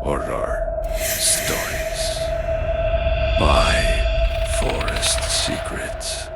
Horror Stories by Forest Secrets.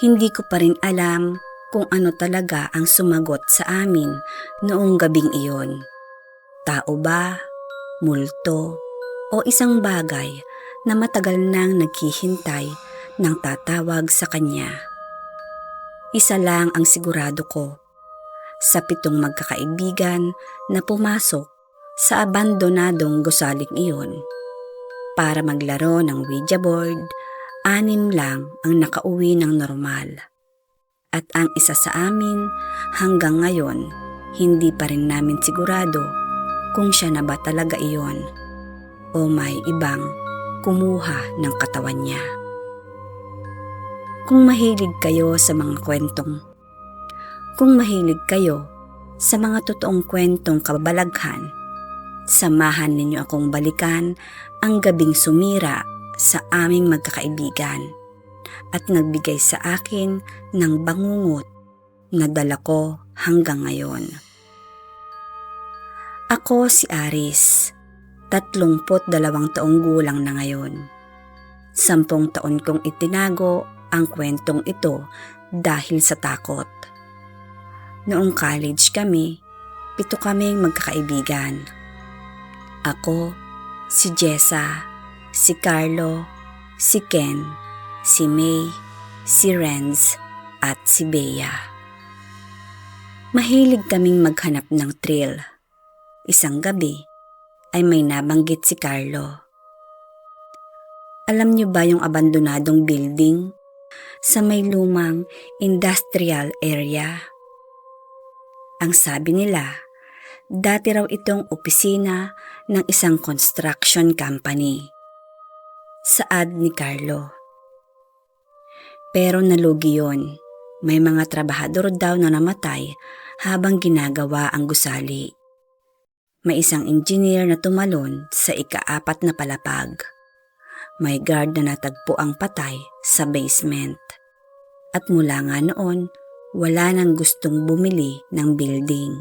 Hindi ko pa rin alam kung ano talaga ang sumagot sa amin noong gabing iyon. Tao ba, multo, o isang bagay na matagal nang naghihintay ng tatawag sa kanya. Isa lang ang sigurado ko, sa 7 magkakaibigan na pumasok sa abandonadong gusaling iyon para maglaro ng Ouija board, 6 lang ang nakauwi ng normal. At ang isa sa amin hanggang ngayon, hindi pa rin namin sigurado kung siya na ba talaga iyon o may ibang kumuha ng katawan niya. Kung mahilig kayo sa mga totoong kwentong kababalaghan, samahan ninyo akong balikan ang gabing sumira sa aming magkakaibigan at nagbigay sa akin ng bangungot na dala ko hanggang ngayon. Ako si Aris, 32 taong gulang na ngayon. 10 taon kong itinago ang kwentong ito dahil sa takot. Noong college kami, 7 kaming magkakaibigan. Ako, si Jessa, si Carlo, si Ken, si May, si Renz, at si Bea. Mahilig kaming maghanap ng thrill. Isang gabi ay may nabanggit si Carlo. Alam niyo ba yung abandonadong building sa may lumang industrial area? Ang sabi nila, dati raw itong opisina ng isang construction company. Saad ni Carlo. Pero nalugi yun. May mga trabahador daw na namatay habang ginagawa ang gusali. May isang engineer na tumalon sa ika-4 na palapag. May guard na natagpo ang patay sa basement. At mula nga noon, wala nang gustong bumili ng building.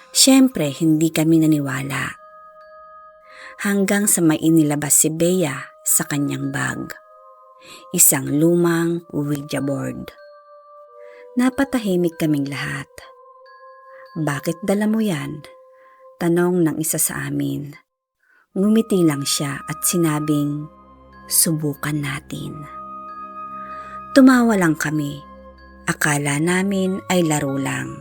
Siyempre, hindi kami naniwala. Hanggang sa may inilabas si Bea sa kanyang bag. Isang lumang Ouija board. Napatahimik kaming lahat. Bakit dala mo yan? Tanong ng isa sa amin. Ngumiti lang siya at sinabing, subukan natin. Tumawa lang kami. Akala namin ay laro lang.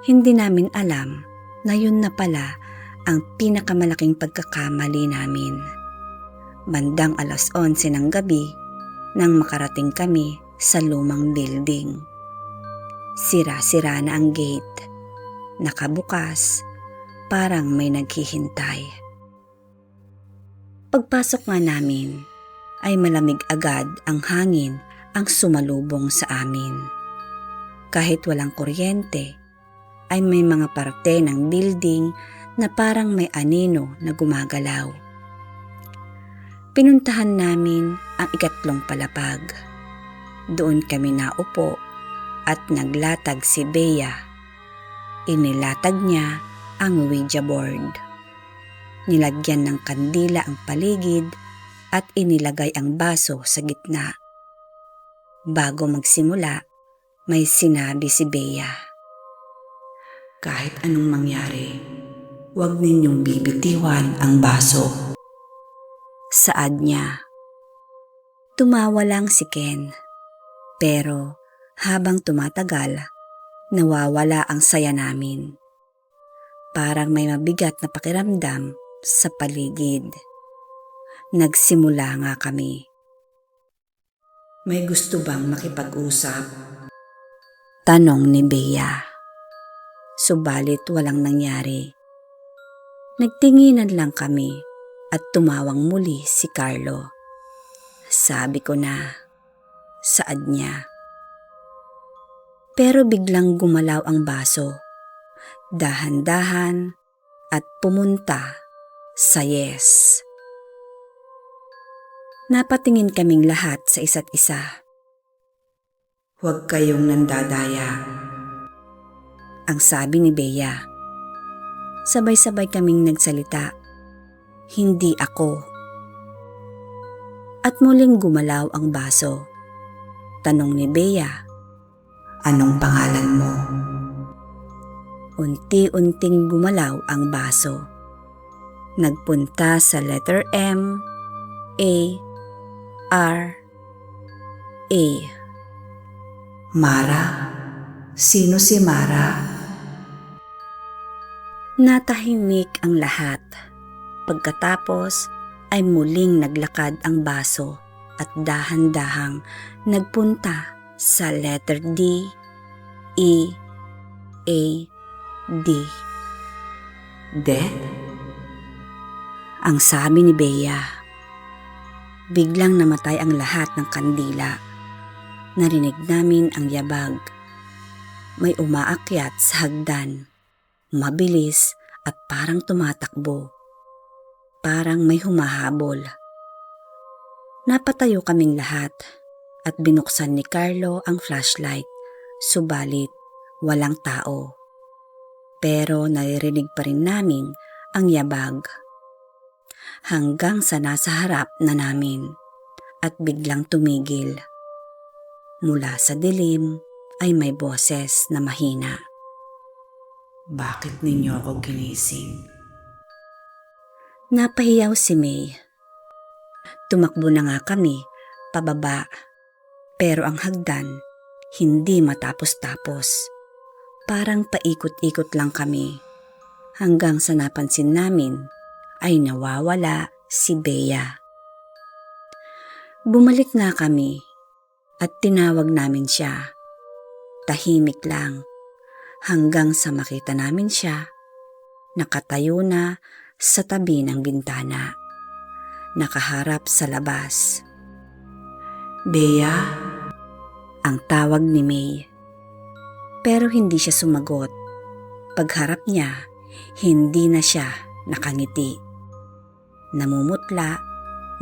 Hindi namin alam na yun na pala ang pinakamalaking pagkakamali namin. Bandang 11:00 ng gabi nang makarating kami sa lumang building. Sira-sira na ang gate. Nakabukas, parang may naghihintay. Pagpasok nga namin, ay malamig agad ang hangin ang sumalubong sa amin. Kahit walang kuryente, ay may mga parte ng building na parang may anino na gumagalaw. Pinuntahan namin ang 3 palapag. Doon kami naupo at naglatag si Bea. Inilatag niya ang Ouija board. Nilagyan ng kandila ang paligid at inilagay ang baso sa gitna. Bago magsimula, may sinabi si Bea. Kahit anong mangyari, huwag ninyong bibitiwan ang baso. Saad niya. Tumawa lang si Ken. Pero habang tumatagal, nawawala ang saya namin. Parang may mabigat na pakiramdam sa paligid. Nagsimula nga kami. May gusto bang makipag-usap? Tanong ni Bea. Subalit walang nangyari. Nagtinginan lang kami at tumawang muli si Carlo. Sabi ko na, saad niya. Pero biglang gumalaw ang baso. Dahan-dahan at pumunta sa yes. Napatingin kaming lahat sa isa't isa. "Huwag kayong nandadaya," ang sabi ni Bea. Sabay-sabay kaming nagsalita. "Hindi ako." At muling gumalaw ang baso. Tanong ni Bea, "Anong pangalan mo?" Unti-unting gumalaw ang baso. Nagpunta sa letter M, A, R, A. Mara? Sino si Mara? Natahimik ang lahat. Pagkatapos ay muling naglakad ang baso at dahan-dahang nagpunta sa letter D, E, A, D. Death? Ang sabi ni Bea. Biglang namatay ang lahat ng kandila. Narinig namin ang yabag. May umaakyat sa hagdan. Mabilis at parang tumatakbo. Parang may humahabol. Napatayo kaming lahat at binuksan ni Carlo ang flashlight. Subalit walang tao. Pero naririnig pa rin namin ang yabag. Hanggang sa nasa harap na namin at biglang tumigil. Mula sa dilim ay may boses na mahina. Bakit ninyo ako ginising? Napahiyaw si May. Tumakbo na nga kami, pababa. Pero ang hagdan, hindi matapos-tapos. Parang paikot-ikot lang kami. Hanggang sa napansin namin, ay nawawala si Bea. Bumalik nga kami at tinawag namin siya. Tahimik lang. Hanggang sa makita namin siya, nakatayo na sa tabi ng bintana, nakaharap sa labas. Bea? Ang tawag ni May. Pero hindi siya sumagot. Pagharap niya, hindi na siya nakangiti. Namumutla,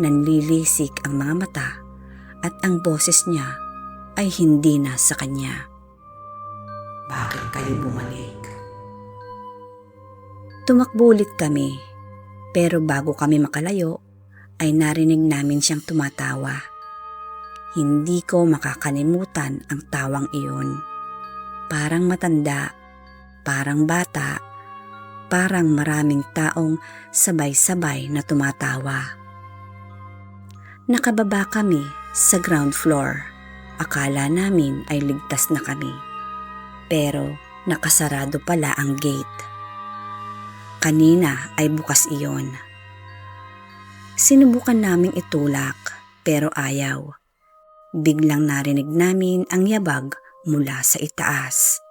nanlilisik ang mga mata at ang boses niya ay hindi na sa kanya. Bakit kayo bumalik? Tumakbo ulit kami, pero bago kami makalayo, ay narinig namin siyang tumatawa. Hindi ko makakalimutan ang tawang iyon. Parang matanda, parang bata, parang maraming taong sabay-sabay na tumatawa. Nakababa kami sa ground floor. Akala namin ay ligtas na kami. Pero nakasarado pala ang gate. Kanina ay bukas iyon. Sinubukan naming itulak pero ayaw. Biglang narinig namin ang yabag mula sa itaas.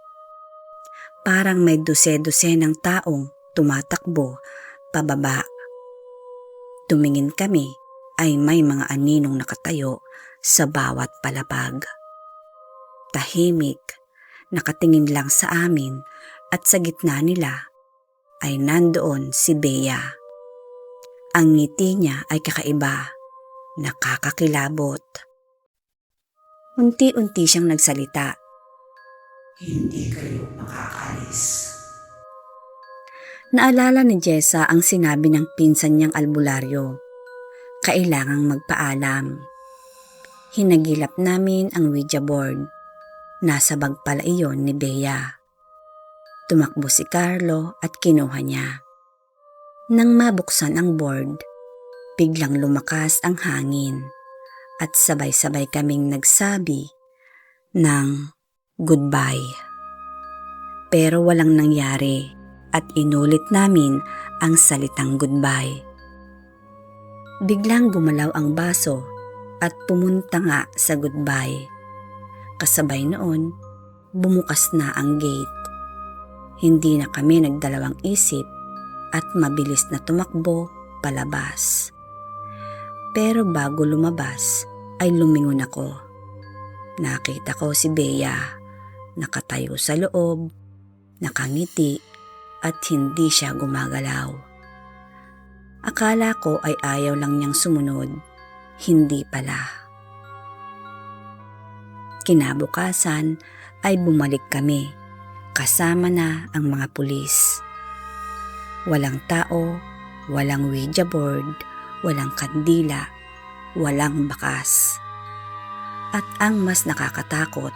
Parang may dose-dose ng taong tumatakbo pababa. Tumingin kami ay may mga aninong nakatayo sa bawat palapag. Tahimik. Nakatingin lang sa amin at sa gitna nila ay nandoon si Bea. Ang ngiti niya ay kakaiba, nakakakilabot. Unti-unti siyang nagsalita. Hindi kayo makakalis. Naalala ni Jessa ang sinabi ng pinsan niyang albularyo. Kailangang magpaalam. Hinagilap namin ang Ouija board. Nasa bag pala iyon ni Bea. Tumakbo si Carlo at kinuha niya. Nang mabuksan ang board, biglang lumakas ang hangin at sabay-sabay kaming nagsabi ng goodbye. Pero walang nangyari at inulit namin ang salitang goodbye. Biglang gumalaw ang baso at pumunta nga sa goodbye. Kasabay noon, bumukas na ang gate. Hindi na kami nagdalawang isip at mabilis na tumakbo palabas. Pero bago lumabas ay lumingon ako. Nakita ko si Bea, nakatayo sa loob, nakangiti at hindi siya gumagalaw. Akala ko ay ayaw lang niyang sumunod hindi pala. Kinabukasan ay bumalik kami, kasama na ang mga pulis. Walang tao, walang Ouija board, walang kandila, walang bakas. At ang mas nakakatakot,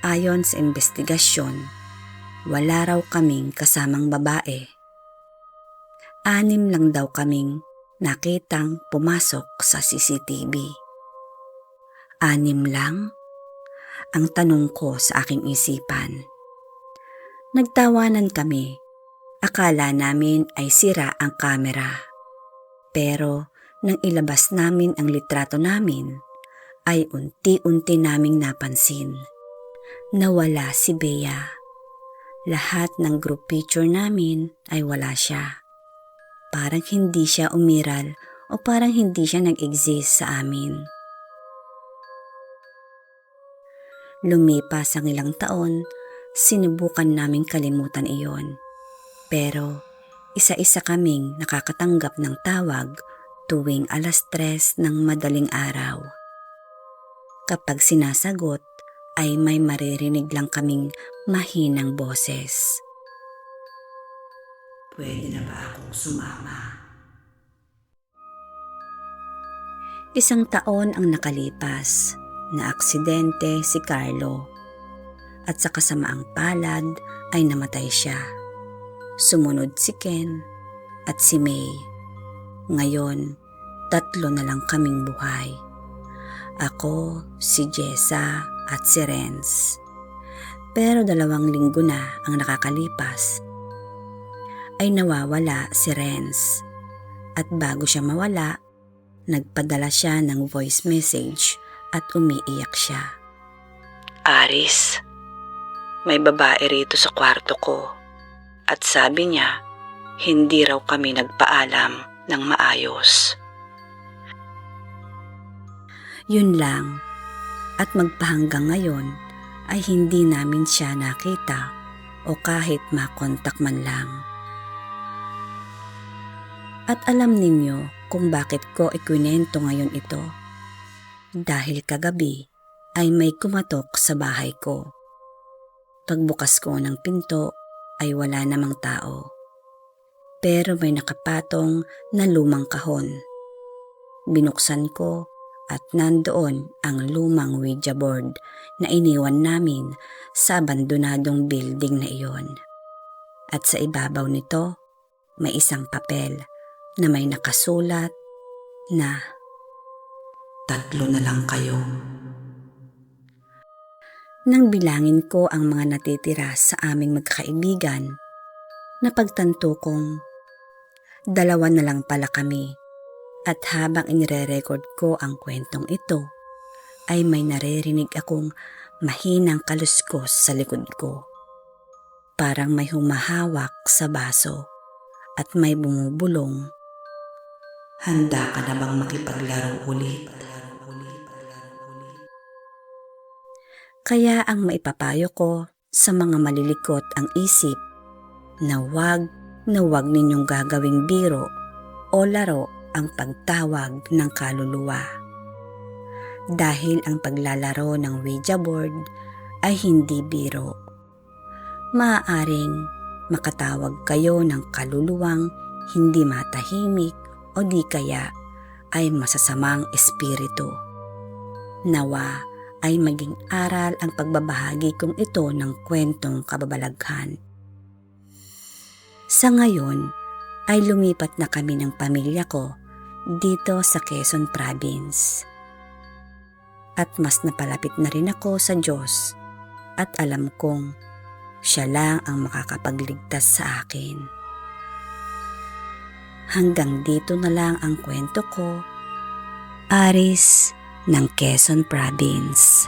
ayon sa investigasyon, wala raw kaming kasamang babae. 6 lang daw kaming nakitang pumasok sa CCTV. 6 lang? Ang tanong ko sa aking isipan. Nagtawanan kami. Akala namin ay sira ang kamera. Pero nang ilabas namin ang litrato namin, ay unti-unti naming napansin. Nawala si Bea. Lahat ng group picture namin ay wala siya. Parang hindi siya umiral o parang hindi siya nag-exist sa amin. Lumipas ang ilang taon, sinubukan naming kalimutan iyon. Pero isa-isa kaming nakakatanggap ng tawag tuwing 3:00 ng madaling araw. Kapag sinasagot ay may maririnig lang kaming mahinang boses. Pwede na ba akong sumama? 1 taon ang nakalipas. Na aksidente si Carlo at sa kasamaang palad ay namatay siya. Sumunod si Ken at si May. Ngayon, 3 na lang kaming buhay. Ako, si Jessa at si Renz. Pero 2 linggo na ang nakakalipas ay nawawala si Renz. At bago siya mawala, nagpadala siya ng voice message at umiiyak siya. Aris, may babae rito sa kwarto ko at sabi niya hindi raw kami nagpaalam ng maayos. Yun lang, at magpahanggang ngayon ay hindi namin siya nakita o kahit makontak man lang. At alam ninyo kung bakit ko ikwinento ngayon ito. Dahil kagabi ay may kumatok sa bahay ko. Pagbukas ko ng pinto ay wala namang tao. Pero may nakapatong na lumang kahon. Binuksan ko at nandoon ang lumang Ouija board na iniwan namin sa abandonadong building na iyon. At sa ibabaw nito may isang papel na may nakasulat na 3 na lang kayo. Nang bilangin ko ang mga natitira sa aming magkakaibigan, napagtanto kong 2 na lang pala kami. At habang inire-record ko ang kwentong ito, ay may naririnig akong mahinang kaluskos sa likod ko. Parang may humahawak sa baso at may bumubulong. Handa ka na bang makipaglaro ulit? Kaya ang maipapayo ko sa mga malilikot ang isip na wag ninyong gagawing biro o laro ang pagtawag ng kaluluwa. Dahil ang paglalaro ng Ouija board ay hindi biro. Maaaring makatawag kayo ng kaluluwang hindi matahimik o di kaya ay masasamang espiritu. Nawa ay maging aral ang pagbabahagi kong ito ng kwentong kababalaghan. Sa ngayon ay lumipat na kami ng pamilya ko dito sa Quezon Province. At mas napalapit na rin ako sa Diyos at alam kong siya lang ang makakapagligtas sa akin. Hanggang dito na lang ang kwento ko, Aris ng Quezon Province.